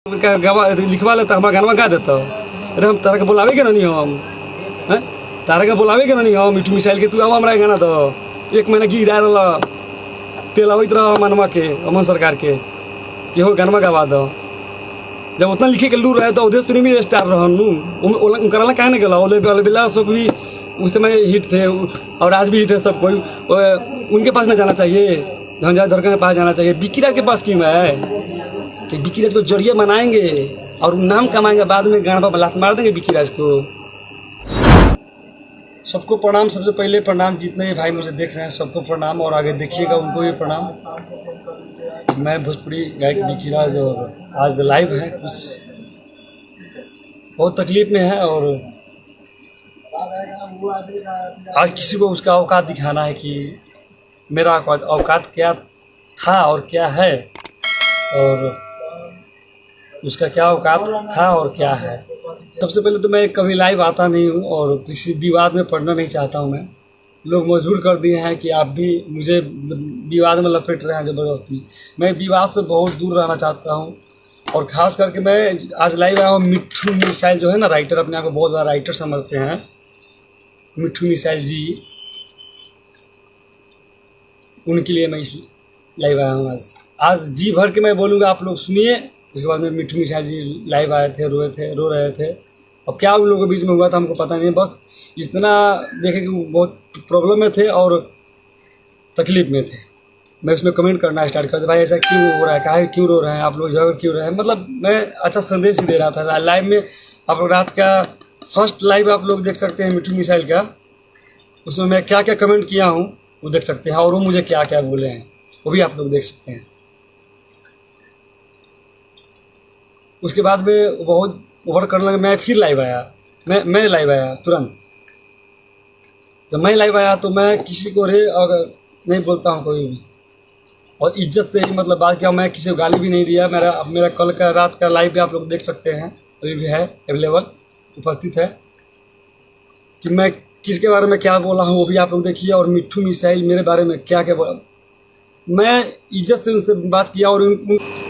लिखवा लेता हमारा गाना गा देता। अरे हम तारा के बोलावे के नहीं हम हैं, तारा के बोलावे के नहीं हम मिठू मिसाइल के तू आवा हमारा गाना दो। 1 महीना गिरा रहा तेल आवत रहा मनवा के अमन सरकार के कि हो गाना गवा दो। जब उतना लिखे के लूर रहे तो उदेश प्रेमी भी स्टार रहनु उनका कहे ना गला ओले बेला सब भी उस समय हिट थे और आज भी हिट है सब कोई। उनके पास ना जाना चाहिए, धनंजय धड़कन के पास जाना चाहिए। विक्की राज के पास क्यों है कि विक्की राज को जरिए बनाएंगे और नाम कमाएंगे, बाद में गाना पर लात मार देंगे विक्की राज को। सबको प्रणाम। सबसे पहले प्रणाम जितने भी भाई मुझे देख रहे हैं सबको प्रणाम, और आगे देखिएगा उनको भी प्रणाम। मैं भोजपुरी गायक विक्की राज और आज लाइव है, कुछ बहुत तकलीफ में है और आज किसी को उसका औकात दिखाना है कि मेरा औकात क्या था और क्या है, और उसका क्या औकात था और क्या है। सबसे पहले तो मैं कभी लाइव आता नहीं हूँ और किसी विवाद में पड़ना नहीं चाहता हूँ। मैं लोग मजबूर कर दिए हैं कि आप भी मुझे विवाद में लपेट रहे हैं ज़बरदस्ती। मैं विवाद से बहुत दूर रहना चाहता हूँ और ख़ास करके मैं आज लाइव आया हूँ। मिठू मिसाइल जो है ना, राइटर, अपने आप को बहुत बड़ा राइटर समझते हैं मिठू मिसाइल जी, उनके लिए मैं इस लाइव आया हूँ। आज जी भर के मैं बोलूँगा, आप लोग सुनिए। उसके बाद में मिठू मिसाइल जी लाइव आए थे, रो रहे थे। अब क्या उन लोगों के बीच में हुआ था हमको पता नहीं, बस इतना देखे कि वो बहुत प्रॉब्लम में थे और तकलीफ में थे। मैं उसमें कमेंट करना स्टार्ट कर दिया, भाई ऐसा क्यों हो रहा है, काहे क्यों रो रहे हैं आप लोग, झगड़ क्यों रहे हैं। मतलब मैं अच्छा संदेश ही दे रहा था लाइव में। आप लोग रात का फर्स्ट लाइव आप लोग देख सकते हैं मिठू मिसाइल का, उसमें मैं क्या क्या कमेंट किया हूँ वो देख सकते हैं, और वो मुझे क्या क्या बोले हैं वो भी आप लोग देख सकते हैं। उसके बाद में बहुत ओवर करने लगा, मैं फिर लाइव आया। मैं लाइव आया तुरंत। जब मैं लाइव आया तो मैं किसी को रे अगर नहीं बोलता हूँ कोई भी, और इज्जत से ही मतलब बात किया। मैं किसी को गाली भी नहीं दिया। मेरा कल का रात का लाइव भी आप लोग देख सकते हैं, अभी भी है अवेलेबल, उपस्थित है कि मैं किसके बारे में क्या बोला हूँ वो भी आप लोग देखिए। और मिठू मिसाइल मेरे बारे में क्या क्या बोला, मैं इज्जत से उनसे बात किया और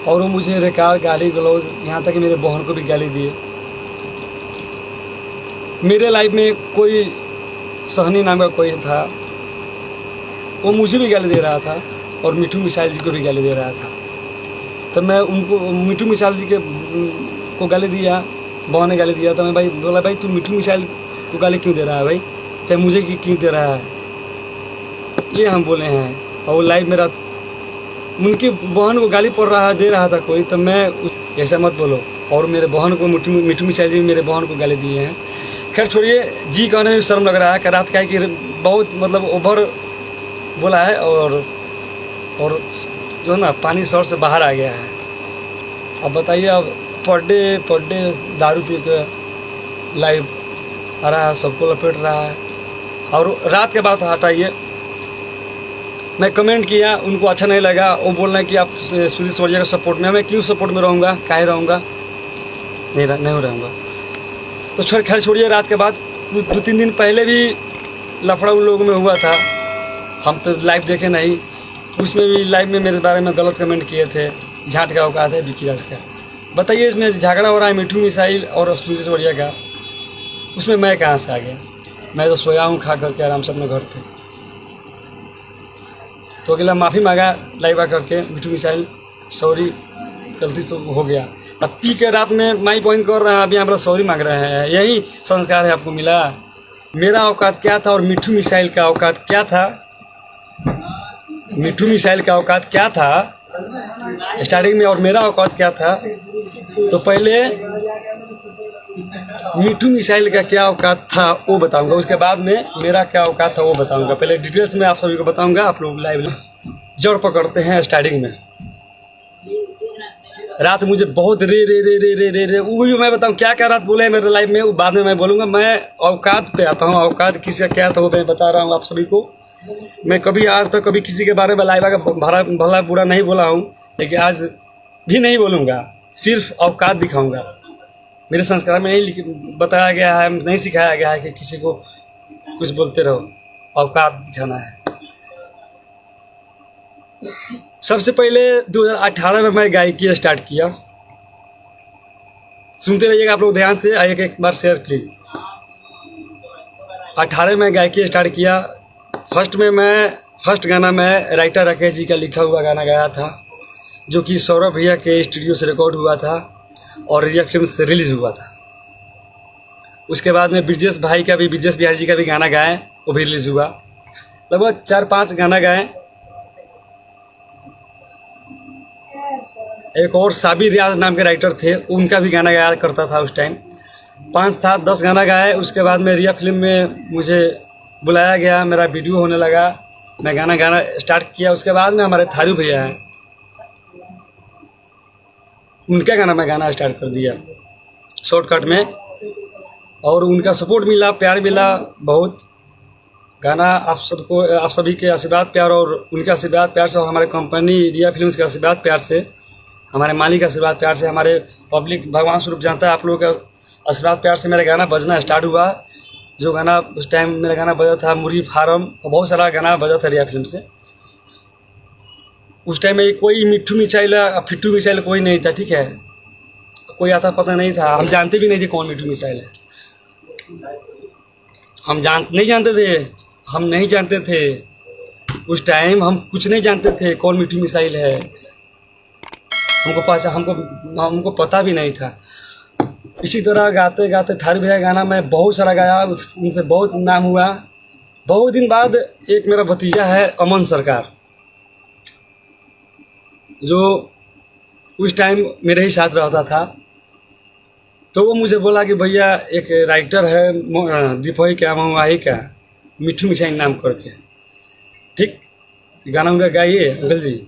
वो मुझे रिकॉर्ड गाली गलौज, यहाँ तक कि मेरे बहन को भी गाली दिए। मेरे लाइफ में कोई सहनी नाम का कोई था, वो मुझे भी गाली दे रहा था और मिठू मिसाइल जी को भी गाली दे रहा था। तो मैं उनको मिठू मिसाइल जी को गाली दिया, बहन ने गाली दिया। तो मैं बोला भाई तू मिठू मिसाइल को गाली क्यों दे रहा है भाई, चाहे मुझे क्यों दे रहा है, ये हम बोले हैं। और वो लाइव मेरा उनकी बहन को गाली पड़ रहा दे रहा था कोई, तो मैं ऐसा मत बोलो। और मेरे बहन को मिठू मिसाइल जी मेरे बहन को गाली दिए हैं। खैर छोड़िए, जी कहने में शर्म लग रहा है कि रात का कि बहुत मतलब ओवर बोला है और जो है ना पानी सर से बाहर आ गया है। अब बताइए, अब पर डे दारू पी के लाइव आ रहा है, सबको लपेट रहा है। और रात के बाद हटाइए, मैं कमेंट किया, उनको अच्छा नहीं लगा। वो बोल रहे हैं कि आप सुधीर सवरिया के सपोर्ट में। मैं क्यों सपोर्ट में रहूँगा, काहे रहूँगा, नहीं रहूँगा। तो खैर छोड़िए। रात के बाद 2-3 दिन पहले भी लफड़ा उन लोगों में हुआ था, हम तो लाइव देखे नहीं। उसमें भी लाइव में मेरे बारे में गलत कमेंट किए थे। झाट का औकात है विक्की राज का। बताइए, इसमें झगड़ा हो रहा है मिठू मिसाइल और सुधीर सवरिया का, उसमें मैं कहाँ से आ गया। मैं तो सोया हूँ खा करके आराम से अपने घर पे। तो अगला माफ़ी मांगा लाइव आ करके, मिठू मिसाइल सॉरी, गलती से हो गया। अब पी के रात में माई पॉइंट कर रहे हैं, अभी हम लोग सॉरी मांग रहे हैं। यही संस्कार है आपको मिला। मेरा औकात क्या था और मिठू मिसाइल का औकात क्या था, मिठू मिसाइल का औकात क्या था स्टार्टिंग में, और मेरा औकात क्या था। तो पहले मिठू मिसाइल का क्या औकात था वो बताऊंगा, उसके बाद में मेरा क्या औकात था वो बताऊंगा। पहले डिटेल्स में आप सभी को बताऊंगा। आप लोग लाइव जड़ पकड़ते हैं स्टार्टिंग में। रात मुझे बहुत रे वो भी मैं बताऊं क्या क्या रात बोले हैं मेरे लाइफ में, वो बाद में मैं बोलूँगा। मैं औकात पे आता हूँ, औकात किसका क्या था वो मैं बता रहा हूँ आप सभी को। मैं कभी आज तक कभी किसी के बारे में लाइव आकर भला बुरा नहीं बोला हूँ, लेकिन आज भी नहीं बोलूँगा, सिर्फ औकात दिखाऊँगा। मेरे संस्कार में नहीं बताया गया है, नहीं सिखाया गया है कि किसी को कुछ बोलते रहो, औकात दिखाना है। सबसे पहले 2018 में मैं गायकी स्टार्ट किया। सुनते रहिएगा आप लोग ध्यान से, एक बार शेयर प्लीज़। 18 में गायकी स्टार्ट किया। फर्स्ट गाना मैं राइटर राकेश जी का लिखा हुआ गाना गाया था, जो कि सौरभ भैया के स्टूडियो से रिकॉर्ड हुआ था और रिया फिल्म से रिलीज़ हुआ था। उसके बाद में ब्रिजेश बिहारी जी का भी गाना गाए, वो भी रिलीज़ हुआ। लगभग 4-5 गाना गाए। एक और साबिर रियाज नाम के राइटर थे, उनका भी गाना गाया करता था उस टाइम। 5-7-10 गाना गाए। उसके बाद में रिया फिल्म में मुझे बुलाया गया, मेरा वीडियो होने लगा, मैं गाना गाना स्टार्ट किया। उसके बाद में हमारे थारू भैया हैं, उनका गाना मैं गाना स्टार्ट कर दिया शॉर्टकट में, और उनका सपोर्ट मिला, प्यार मिला बहुत। गाना आप सभी के आशीर्वाद प्यार और उनके आशीर्वाद प्यार से, और हमारे कंपनी रिया फिल्म्स के आशीर्वाद प्यार से, हमारे मालिक आशीर्वाद प्यार से, हमारे पब्लिक भगवान स्वरूप जानता है, आप लोगों के आशीर्वाद प्यार से मेरा गाना बजना स्टार्ट हुआ। जो गाना उस टाइम मेरा गाना बजा था मुर्गी फार्म, और बहुत सारा गाना बजा था रिया फिल्म से। उस टाइम में कोई मिट्टू मिसाइल फिट्टू मिसाइल कोई नहीं था, ठीक है, कोई आता पता नहीं था, हम जानते भी नहीं थे कौन मिट्टू मिसाइल है। हम नहीं जानते थे उस टाइम, हम कुछ नहीं जानते थे कौन मिट्टू मिसाइल है, हमको पता भी नहीं था। इसी तरह गाते गाते थारू भैया गाना मैं बहुत सारा गाया, उनसे बहुत नाम हुआ। बहुत दिन बाद एक मेरा भतीजा है अमन सरकार, जो उस टाइम मेरे ही साथ रहता था, तो वो मुझे बोला कि भैया एक राइटर है दीपही क्या महुआही का, मिट्टू मिसाइल नाम करके, ठीक, गाना उनका गाइए अंकल जी।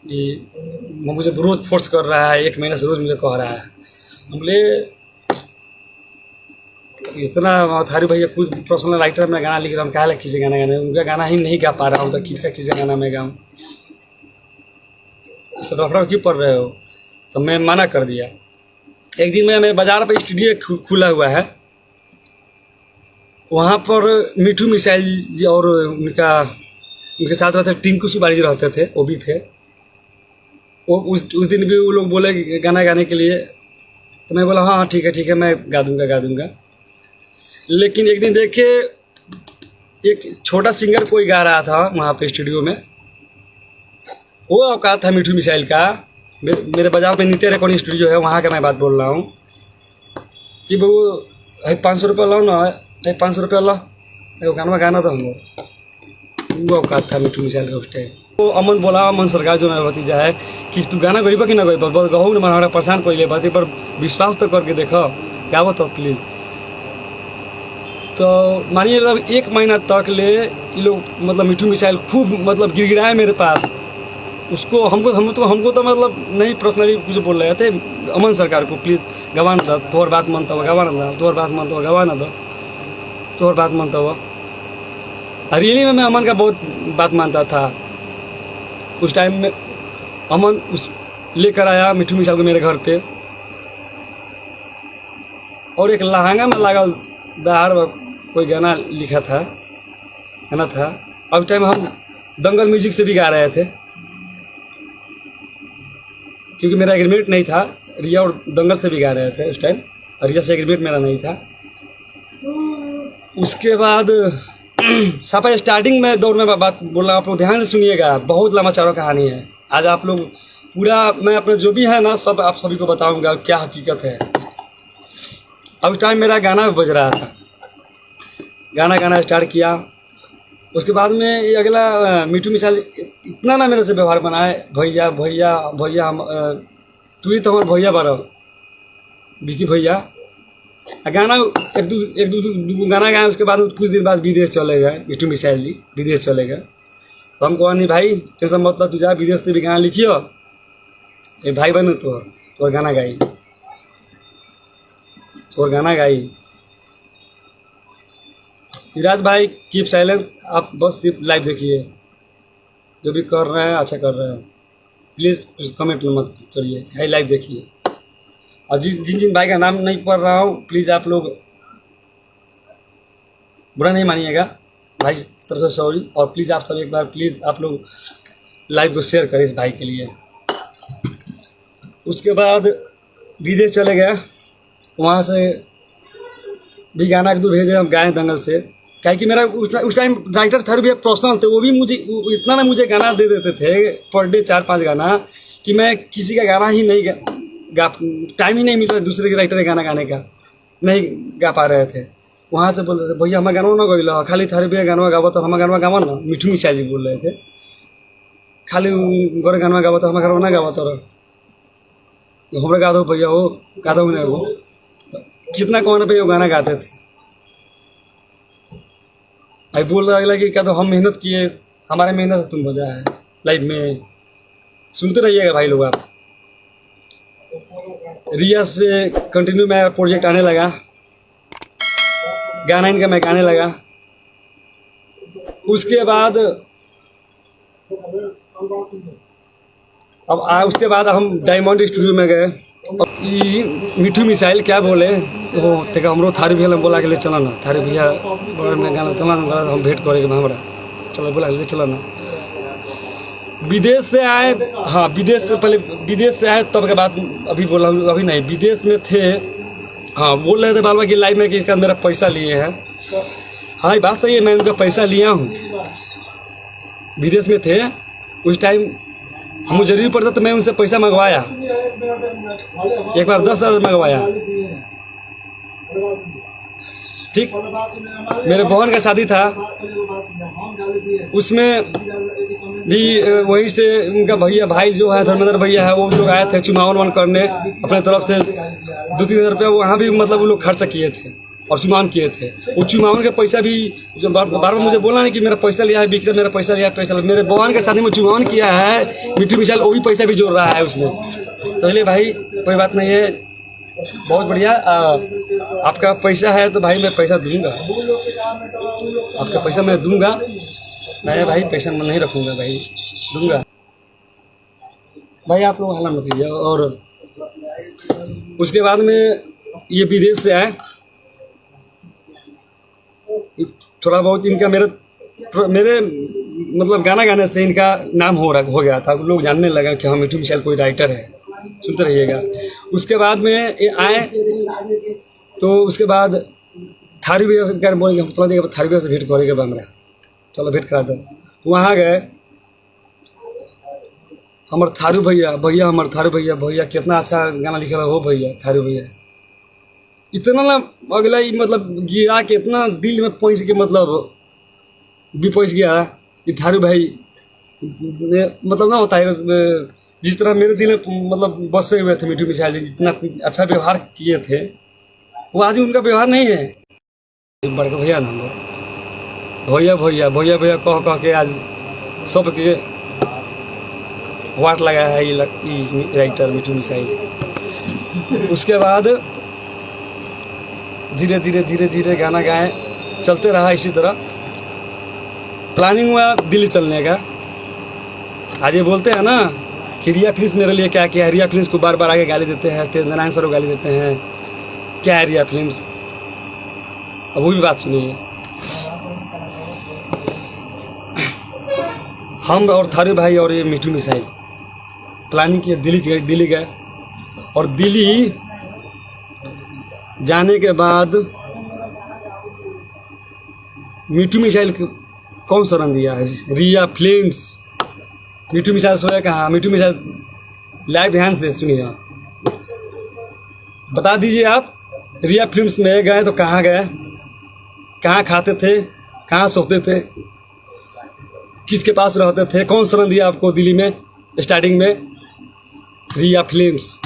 ये मुझे रोज़ फोर्स कर रहा है, 1 महीने से रोज़ मुझे कह रहा है। हम बोले इतना थारू भैया खुद पर्सनल राइटर में गाना लिख रहा हूँ, क्या लग किसी गाना गाने, उनका गाना ही नहीं गा पा रहा हूँ, तो किसी गाना में गाऊँ, इस तरह क्यों पढ़ रहे हो? तो मैं मना कर दिया। एक दिन मैं मेरे बाजार पर स्टूडियो खुला हुआ है, वहाँ पर मिट्टू मिसाइल जी और उनके साथ रहते टिंकू सुबारी जी रहते थे, वो भी थे। वो उस दिन भी वो लोग बोले कि गाना गाने के लिए, तो मैं बोला हाँ ठीक है मैं गा दूँगा। लेकिन एक दिन देखे एक छोटा सिंगर कोई गा रहा था वहाँ पे स्टूडियो में, वो औकात था मिट्टू मिसाइल का। मेरे बाजार पे नीते रिकॉर्डिंग स्टूडियो है, वहाँ का मैं बात बोल रहा हूँ कि वो 500 रुपये लो ना, 500 रुपये लो, वो गाना था हमको, वो औकात था मिट्टू मिसाइल का उस टाइम। तो अमन बोला, अमन सरकार जो मेरा भतीजा है, कि तू गाना गईबा कि ना गईबा, बस गहू न हमारा परेशान कोई ले बात पर विश्वास तो करके देखो, गावो तो प्लीज़। तो मानिए 1 महीना तक ले ये लोग मतलब मिट्टू मिसाइल खूब मतलब गिड़गिड़ाए मेरे पास। उसको हमको तो मतलब नहीं पर्सनली कुछ बोल रहे थे, अमन सरकार को प्लीज़ गवा न दो, तोहर बात मानता हुआ गवा न दो, तोहर बात मानता हुआ गवा न दो, तोहर बात मानता हुआ। रियली में मैं अमन का बहुत बात मानता था। उस टाइम में अमन लेकर आया मिट्टू मिसाइल को मेरे घर पे, और एक लहंगा में लगा दाहर कोई गाना लिखा था, गाना था। और उस टाइम हम दंगल म्यूजिक से भी गा रहे थे, क्योंकि मेरा एग्रीमेंट नहीं था, रिया और दंगल से भी गा रहे थे उस टाइम, और रिया से एग्रीमेंट मेरा नहीं था। उसके बाद सफर स्टार्टिंग में दौर में बात बोल रहा हूँ, आप लोग ध्यान से सुनिएगा, बहुत लंबा चौड़ा कहानी है। आज आप लोग पूरा मैं अपने जो भी है ना सब आप सभी को बताऊंगा क्या हकीकत है। अब उस टाइम मेरा गाना बज रहा था, गाना स्टार्ट किया। उसके बाद में ये अगला मिट्टू मिसाइल इतना ना मेरे से व्यवहार बनाए, भैया भैया भैया, हम तू ही तो हमारे भैया बारो विकी भैया। गाना एक दो गाना गाए। उसके बाद कुछ दिन बाद विदेश चले गए मिट्टू मिसाइल जी, विदेश चले गए। तो हम कहा नहीं भाई टेंशन मत लो, तू जा विदेश से भी गाना लिखियो, ये भाई बनो तो गाना गाई, तो गाना गाई। विराज भाई कीप साइलेंस, आप बस सिर्फ लाइव देखिए, जो भी कर रहे हैं अच्छा कर रहे हैं, प्लीज़ कुछ कमेंट मत करिए, हाई लाइव देखिए। और जिन भाई का नाम नहीं पढ़ रहा हूँ प्लीज़ आप लोग बुरा नहीं मानिएगा, भाई तरफ से सॉरी। और प्लीज़ आप सब एक बार प्लीज़ आप लोग लाइव को शेयर करें इस भाई के लिए। उसके बाद विदेश चले गए, वहाँ से भी गाना एक दो भेजे, हम गाए दंगल से। क्या कि मेरा उस टाइम राइटर थारू भैया प्रोफेशनल थे, वो भी मुझे इतना ना मुझे गाना दे देते थे पर डे 4-5 गाना, कि मैं किसी का गाना ही नहीं गा टाइम ही नहीं मिलता दूसरे के राइटर के गाना गाने का, नहीं गा पा रहे थे। वहाँ से बोलते थे भैया हमारा गाना ना गइला, खाली थारू भैया गाना गावा तो हमारा गाना गावा ना। मिठू मिसाइल जी बोल रहे थे, खाली गोरे गाना गावा तो हमारा गाना ना गावा तो हमारे गा दो भैया, वो गा दो नहीं, वो कितना कौन पे वो गाना गाते थे। भाई बोल रहा अगला कि क्या तो हम मेहनत किए, हमारे मेहनत से तुम बजा है लाइफ में। सुनते रहिएगा भाई लोग आप। रिया से कंटिन्यू मेरा प्रोजेक्ट आने लगा, गाना इनका मैं गाने लगा। उसके बाद उसके बाद हम डायमंड स्टूडियो में गए। मिठू मिसाइल क्या बोले, वो तेका हमरो थारी भैया बोला के ले चला ना, थारी भैया में गाना चला ना, हम भेंट करेंगे हमारा, चलो बोला ले चला ना। विदेश से आए, हाँ विदेश से पहले विदेश से आए तब के बाद अभी बोला, अभी नहीं विदेश में थे। हाँ बोल रहे थे बालवा की लाइफ में कि मेरा पैसा लिए हैं। हाँ ये बात सही है, मैं उनका पैसा लिया हूँ। विदेश में थे उस टाइम, मुझे जरूरी पड़ता तो मैं उनसे पैसा मंगवाया, एक बार 10,000 मंगवाया। ठीक, मेरे बहन का शादी था, उसमें भी वहीं से उनका भैया भाई जो है धर्मेंद्र भैया है, वो लोग आए थे चुमावन करने अपने तरफ से 2-3 हज़ार रुपया वहाँ भी मतलब वो लोग खर्च किए थे और चुमावन किए थे। वो चुमावन का पैसा भी जो बार बार मुझे बोला नहीं कि मेरा पैसा लिया है बिक्र, मेरा पैसा लिया है पैसा, मेरे बहन के शादी में चुमावन किया है मिठू मिसाइल, वो भी पैसा भी जोड़ रहा है उसमें। चलिए भाई कोई बात नहीं है, बहुत बढ़िया। आपका पैसा है तो भाई मैं पैसा दूंगा, आपका पैसा मैं दूंगा, मैं भाई पैसा मैं नहीं रखूंगा भाई, दूंगा भाई, आप लोग हल्ला मत कीजिए। और उसके बाद में ये विदेश से आए, थोड़ा बहुत इनका मेरे मतलब गाना गाने से इनका नाम हो गया था, लोग जानने लगा कि हाँ मिठू मिसाइल कोई राइटर है। सुनते रहिएगा। उसके बाद में ये आए तो उसके बाद थारी भैया से क्या बोलेंगे, हम थोड़ा देर थारी भैया से भेंट करेंगे हमारा, चलो भेंट करा दो। वहाँ गए, हमारे थारू भैया हमारे थारू भैया कितना अच्छा गाना लिखे हो भैया, थारू भैया इतना ना अगला ही मतलब गिरा के इतना दिल में पहुँच के मतलब भी पहुँच गया कि थारू भाई मतलब ना होता है, जिस तरह मेरे दिल में मतलब बसे हुए थे मिठू मिसाइल जी, जितना अच्छा व्यवहार किए थे वो आज उनका व्यवहार नहीं है। बड़का भैया ना भैया कह के आज सबके वाट लगा है ये राइटर मिठू मिसाइल। उसके बाद धीरे धीरे गाना गाए, चलते रहा इसी तरह। प्लानिंग हुआ दिल्ली चलने का। आज ये बोलते हैं ना कि रिया फिल्म्स मेरे लिए क्या किया है, रिया फिल्म्स को बार बार आगे गाली देते हैं, तेज नारायण सर को गाली देते हैं, क्या है रिया फिल्म्स। अब वो भी बात सुनिए। हम और थारू भाई और ये मिठू मिसाइल प्लानिंग किए, दिल्ली गए। और दिल्ली जाने के बाद मिठू मिसाइल को कौन शरण दिया है, रिया फिल्म्स। मिठू मिसाइल सोया कहाँ, मिठू मिसाइल लाइव ध्यान से सुनिए, बता दीजिए आप। रिया फिल्म्स में गए तो कहाँ गए, कहाँ खाते थे, कहाँ सोते थे, किसके पास रहते थे, कौन शरण दिया आपको दिल्ली में स्टार्टिंग में, रिया फिल्म्स।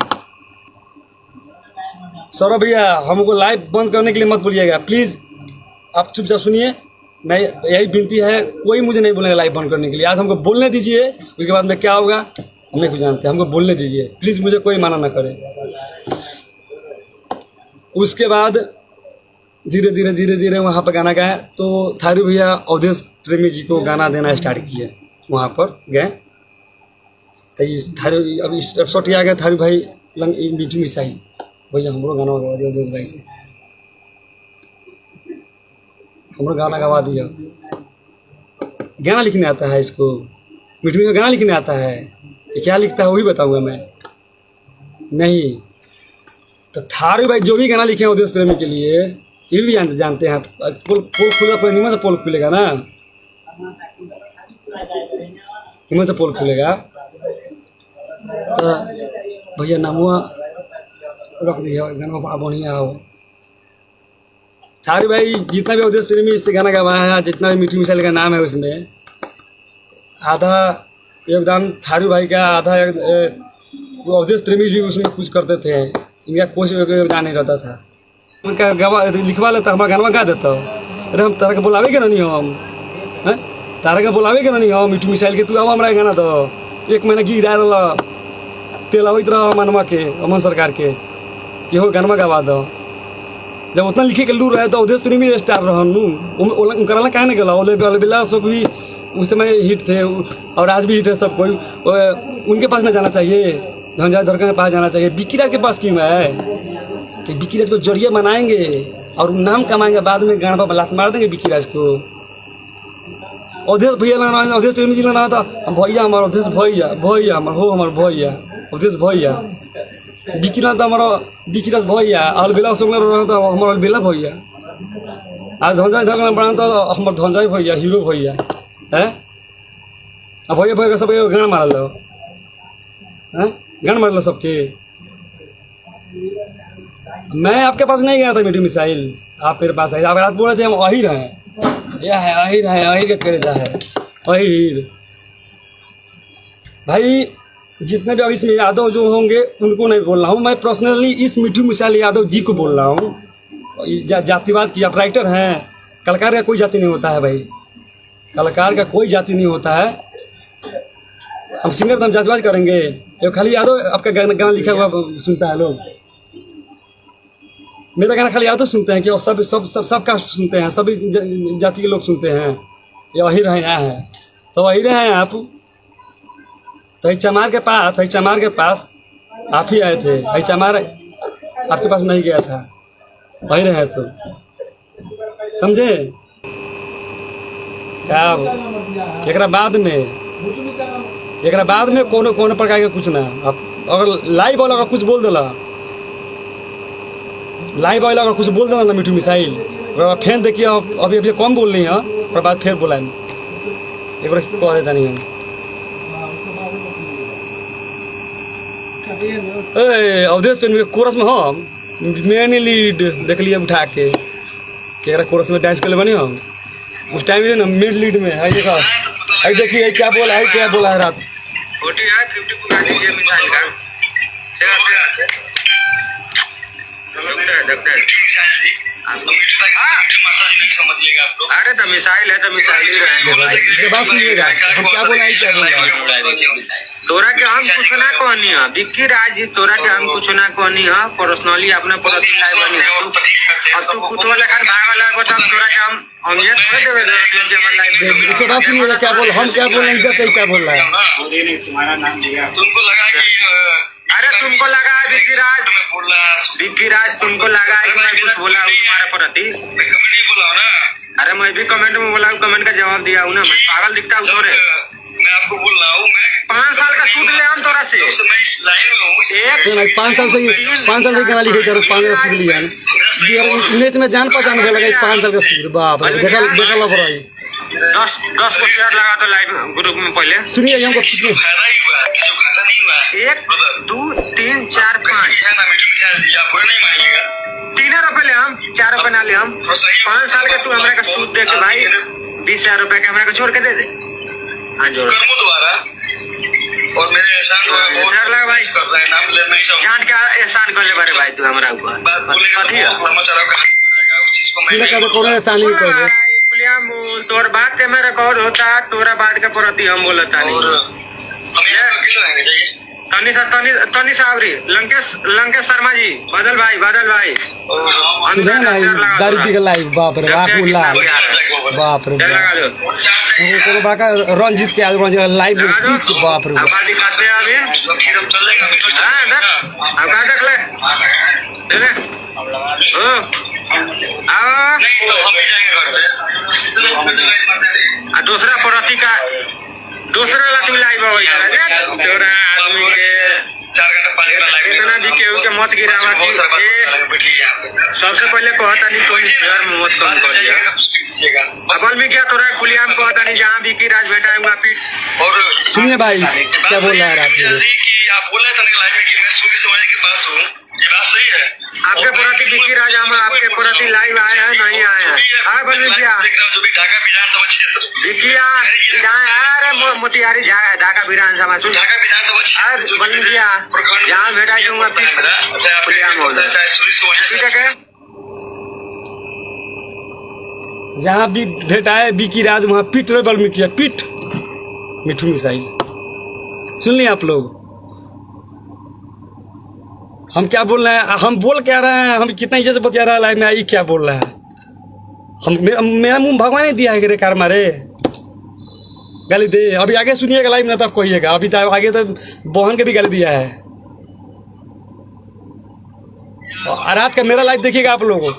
सौरभ भैया हमको लाइव बंद करने के लिए मत बोलिएगा प्लीज़, आप चुपचाप सुनिए। मैं यही विनती है, कोई मुझे नहीं बोलेगा लाइव बंद करने के लिए। आज हमको बोलने दीजिए, उसके बाद में क्या होगा हम नहीं कुछ जानते, हमको बोलने दीजिए प्लीज़, मुझे कोई माना ना करे। उसके बाद धीरे धीरे वहाँ पर गाना गाया तो थारू भैया अवधेश प्रेमी जी को गाना देना स्टार्ट किए। वहाँ पर गए तो थारू अभी एपिसोड आ गया, थारू भाई मिठू मिसाइल भैया हमरो गाना गवा दिया, अवधेश भाई से हमरो गाना गवा दिया। गाना लिखने आता है इसको, मिठू का गाना लिखने आता है कि क्या लिखता है वो भी बताऊँगा मैं। नहीं तो थारू भाई जो भी गाना लिखे हैं उद्देश्य प्रेमी के लिए ये भी जानते हैं। पोल खुलेगा, पूरे नीमन से पोल खुलेगा ना, नीमन से पोल खुलेगा। तो भैया नामुआ रख दिया, गाना बड़ा बढ़िया हो। थारू भाई जितना भी उद्देश्य प्रेमी इससे गाना गवाया है, जितना भी मिठू मिसाइल का नाम है उसमें आधा योगदान थारू भाई का, आधा उद्देश्य प्रेमी भी उसमें कुछ करते थे, इनका कोई योगदान नहीं रहता था। उनका गवा लिखवा लेता, हमारा गाना गा देता। अरे हम तारा के बोलावे के ना नहीं, हम हैं तारा के बोलावे के ना नहीं, हम मिठू मिसाइल के तू आओ हमारा गाना दो। 1 महीना गिरा रहा तेल अवैत रहा मनवा के, अमन सरकार के कि हो गाना गवा दो। जब उतना लिखे के लूर रहे तो उद्देश्य प्रेमी स्टार रहनू उनका कहा नहीं गला। ओले बेला सब भी उस समय हिट थे और आज भी हिट है सब कोई। उनके पास ना जाना चाहिए, धनंजय धड़कन के पास जाना चाहिए। विक्की राज के पास क्यों है कि विक्की राज को जरिए बनाएंगे और नाम कमाएंगे, बाद में गाना पर लात मार देंगे विक्की राज को। अवधेश भैया लगाना, अवधेश प्रेमी जी लगाना था, भैया हमारा अवधेश भैया, भैया हमारा हो, हमारा भैया अवधेश भैया। विक्की राज हमारा विक्की राज भैया, अलबेला संग रहना था हमारा अलबेला भैया। आज धनंजय धड़कन बनाना था हमारा धनंजय भैया, हीरो भैया है। अब भैया भैया सब गाना मार लो, गाना मार लो सबके। मैं आपके पास नहीं गया था मिठू मिसाइल, आप मेरे पास आए। आप रात बोल रहे थे हम अहिर हैं, यह है अहिर है, अहिर का करेजा है अहिर। भाई जितने भी इसमें यादव जो होंगे उनको नहीं बोल रहा हूँ मैं, पर्सनली इस मिठू मिसाइल यादव जी को बोल रहा हूँ। जातिवाद की, आप राइटर हैं, कलाकार का कोई जाति नहीं होता है भाई, कलाकार का कोई जाति नहीं होता है। हम सिंगर तो हम जातिवाद करेंगे? जो खाली यादव आपका गाना लिखा हुआ सुनता है लोग, मेरा गाना खाली यादव सुनते हैं कि सब सब सब सब कास्ट सुनते हैं, सभी जाति के लोग सुनते हैं। ये वही रहे यहाँ है तो वही रहे हैं आप। तो चमार के पास आप ही आए थे, चमार आपके पास नहीं गया था, वही रहे तो समझे क्या। एक बाद में कोनो प्रकार के कुछ ना, अब अगर लाइव वाला कुछ बोल देला, लाइव वाला अगर कुछ बोल देना ना मिठू मिसाइल, फिर देखिए अभी कम बोल रही है और बाद फिर बोला एक बार कह देता नहीं हम। अवधेश प्रेमी कोरस में हम मेन लीड देख लिया उठा के कोरस में डांस कर ले बनी हम उस टाइम में ना मेन लीड में है। देखा अरे देखिए क्या बोला है रात 50 मिसाइल का अरे तो मिसाइल है तो मिसाइल ही रहेंगे। बात सुनिएगा हम क्या बोला तोरा के हम कुछ ना कहनी है विक्की राज जी, तोरा के हम कुछ ना कहनी है पर्सनली अपने पर्सनल लाइफ बनी है। अब तू कुछ वाला खान भाग वाला बता, तोरा के हम ये थोड़े देवे जो हमारी लाइफ बात सुनिएगा क्या बोल, हम क्या बोल रहे हैं, क्या बोल रहा है। तुम्हारा नाम दिया, तुमको लगा कि अरे तुमको लगा है विक्की राज तुमको लगा है कि मैं कुछ बोला हूँ तुम्हारे प्रति? मैं कमेंट ही बोला हूँ ना। अरे मैं भी कमेंट में बोला हूँ, कमेंट का जवाब दिया हूँ ना। मैं पागल दिखता हूँ तोरे? मैं आपको बोल रहा हूँ मैं 5 साल का सूद ले हम तोरा से। मैं इस लाइन में हूँ 5 साल से गाना लिखे करो, 5 साल सूद लिया में जान पहचान के लगा 5 साल का सूद। बाप रे देखा ला भाई 10 को शेयर लगा तो लाइव ग्रुप में पहले सुनिए हमको फायदा ही हुआ, किसी को फायदा नहीं हुआ। 1 2 3 4 5 है ना मिठू मिसाइल जी, आप नहीं मांगेगा 3 रुपए ले हम 4 रुपए ना ले हम। 5 साल का तू हमारे का सूद दे के भाई 20,000 रुपए का हमारे को छोड़ के दे दे। हाँ जोड़ दोबारा और मेरे एहसान लगा भाई नाम ले नहीं सब जान के एहसान कर ले बारे भाई तू हमारा ऊपर कथी है समाचार का उस चीज को मैं कौन एहसान नहीं कर रहे। तोर बात के में रिकॉर्ड होता, तोरा बात के प्रति हम बोलता नहीं। तनी सावरी लंकेश शर्मा जी, बादल भाई दारू पी के लाइव। बाप रे बाप रे बाका रंजीत के लाइव बाप रे दिखाते हैं अभी देख ले दूसरा प्रति का दूसरा लाइव हो तोरा आदमी के 4 घंटा इतना भी केहू के मत गिरावा कि सबसे पहले कहता नहीं कोई शेयर में मत कम करिए। अबल में क्या थोड़ा खुलियाम कहता नहीं जहाँ भी की राज बेटा है वहाँ पीट। और सुनिए भाई क्या बोल रहा है आप बोले थे लाइव में कि मैं सूर्य समाज के पास हूँ, ये बात सही है? आपके प्रति विकी राज हम आपके प्रति लाइव आए हैं नहीं आए हैं? हाँ बलवीर भैया जो भी ढाका विधानसभा क्षेत्र विकिया अरे मोतिहारी ढाका विधानसभा सुन ढाका विधानसभा क्षेत्र बलवीर भैया जहाँ भेटा जो वहाँ ठीक है जहाँ भी भेटाए विकी राज वहाँ पीट रहे वाल्मीकि पीट मिठू मिसाइल। सुन लिए आप लोग हम क्या बोल रहे हैं, हम बोल क्या रहे हैं, हम कितना इज्जत से बचा रहा है लाइफ में आई क्या बोल रहा है। हम मेरा मुंह भगवान ने दिया है कार मारे गाली दे। अभी आगे सुनिएगा लाइव में तब कहिएगा, अभी तो आगे तो बहन के भी गाली दिया है। और रात का मेरा लाइव देखिएगा आप लोग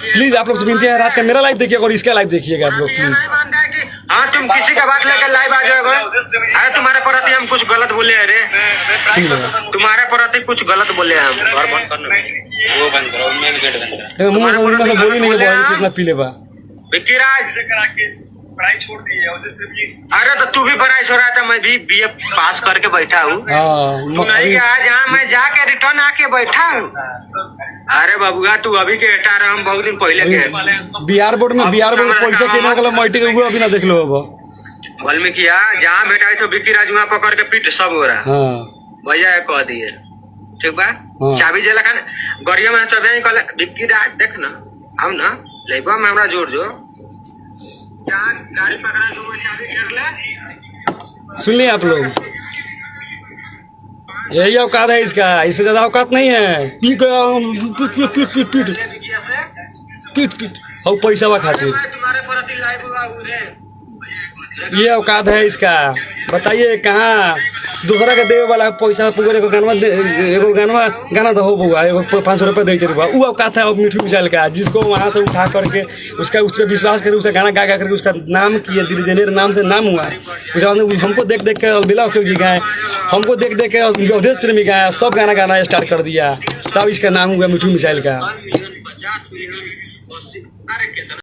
प्लीज, आप लोग से विनती है रात का मेरा लाइव देखिएगा और इसका लाइव देखिएगा आप लोग प्लीज। हाँ तुम किसी का बात लेकर लाइव आ जाओगे। अरे तुम्हारे प्रति हम कुछ गलत बोले अरे तुम्हारे प्रति कुछ गलत बोले हम। और बंद करना वो बंद करो, मैं गेट बंद करो। मुंह से बोली नहीं है कितना पीले बा विक्की राज पढ़ाई छोड़ दी है। अरे तो तू भी पढ़ाई छोड़ा था, मैं भी बीए पास करके बैठा हूँ। तू नहीं गया जहाँ मैं जाके रिटर्न आके बैठा हूँ। अरे बाबूगा तू अभी के हटा रहा, हम बहुत दिन पहले के बिहार बोर्ड में पैसा केना गला मल्टी के हुआ अभी ना देख लो। अब वाल्मीकि जहाँ बैठा है तो विक्की राज वहाँ पकड़ के पीट सब हो रहा भैया कह दिए ठीक बा। चाबी जेला खान गड़िया में सब कल विक्की राज देख ना हम ना लेबा में हमरा जोड़ जो गाड़ी पकड़ा जो चाबी घेर ले। सुन लिए आप लोग यही औकात है इसका, इससे ज्यादा औकात नहीं है। पीट पीट पीट पीट पीट पीट पीट और पैसा खातिर तुम्हारे प्रति लाइव हुआ ये औकात है इसका। बताइए कहाँ दूसरा के देवे वाला पैसा पुगरे को गाना तो हो बुआ 500 रुपये दे चुका वो औकात है। मिठू मिसाइल का जिसको वहाँ से उठा करके उस पर विश्वास करके उसका गाना गा करके उसका नाम किए दिल जनेर नाम से नाम हुआ। हमको देख देख के अलबिला अशोक जी गाए, हमको देख देख के अवधेश प्रेमी गाया, सब गाना गाना स्टार्ट कर दिया, तब इसका नाम हुआ मिठू मिसाइल का।